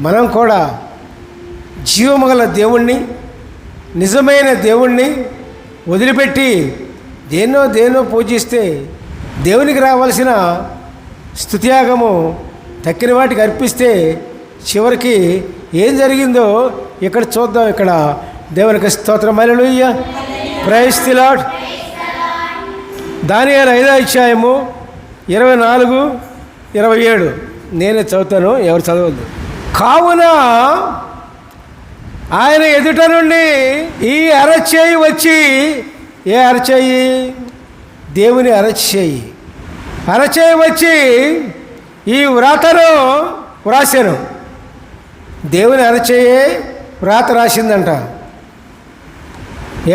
మనం కూడా జీవము గల దేవుణ్ణి, నిజమైన దేవుణ్ణి వదిలిపెట్టి దేన్నో పూజిస్తే దేవునికి రావాల్సిన స్తుత్యాగము తక్కిన వాటికి అర్పిస్తే చివరికి ఏం జరిగిందో ఇక్కడ చూద్దాం. ఇక్కడ దేవునికి స్తోత్రం, హల్లెలూయా, ప్రైజ్ ది లార్డ్. దానియేలు 5వ అధ్యాయము 24, 27 నేనే చదువుతాను, ఎవరు చదవద్దు. కావున ఆయన ఎదుట నుండి ఈ అరచేయి వచ్చి, ఏ అరచేయి? దేవుని అరచేయి. అరచేయి వచ్చి ఈ వ్రాతను వ్రాసాను. దేవుని అరచేయి వ్రాత రాసిందంట.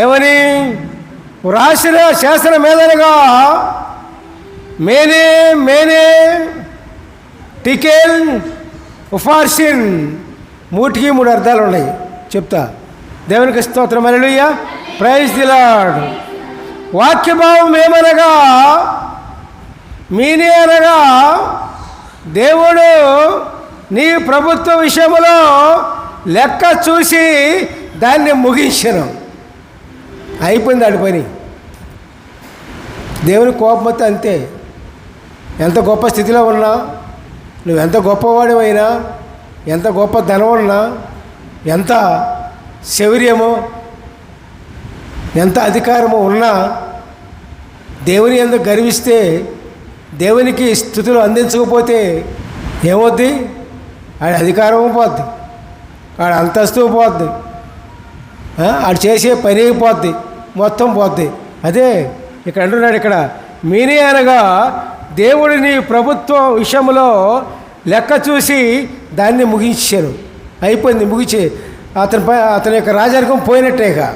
ఏమని? వ్రాసిన శాసన మీదనగా మేనే మేనే టికెల్ ఉఫార్సిన్, 3కి 3 అర్థాలు ఉన్నాయి. చెప్తా. దేవునికి స్తోత్రం, హల్లెలూయా, ప్రైజ్ ది లార్డ్. వాక్యభావం ఏమనగా, మీనే అనగా దేవుడు నీ ప్రభుత్వ విషయంలో లెక్క చూసి దాన్ని ముగించను. అయిపోయింది ఆడి పని. దేవుని కోపం వస్తే అంతే. ఎంత గొప్ప స్థితిలో ఉన్నా, నువ్వు ఎంత గొప్పవాడివైనా, ఎంత గొప్ప ధనం ఉన్నా, ఎంత శౌర్యమో, ఎంత అధికారమో ఉన్నా, దేవుని ఎందుకు గర్విస్తే, దేవునికి స్తుతులు అందించకపోతే ఏమవుద్ది? ఆడి అధికారము పోద్ది, ఆడ అంతస్తు పోద్ది, ఆడు చేసే పని పోద్ది, మొత్తం పోద్ది. అదే ఇక్కడ అంటున్నాడు. ఇక్కడ మీనే అనగా దేవుడు నీ ప్రభుత్వ విషయంలో లెక్క చూసి దాన్ని ముగించాను. అయిపోయింది, ముగించి అతని యొక్క రాజరికం పోయినట్టేగా.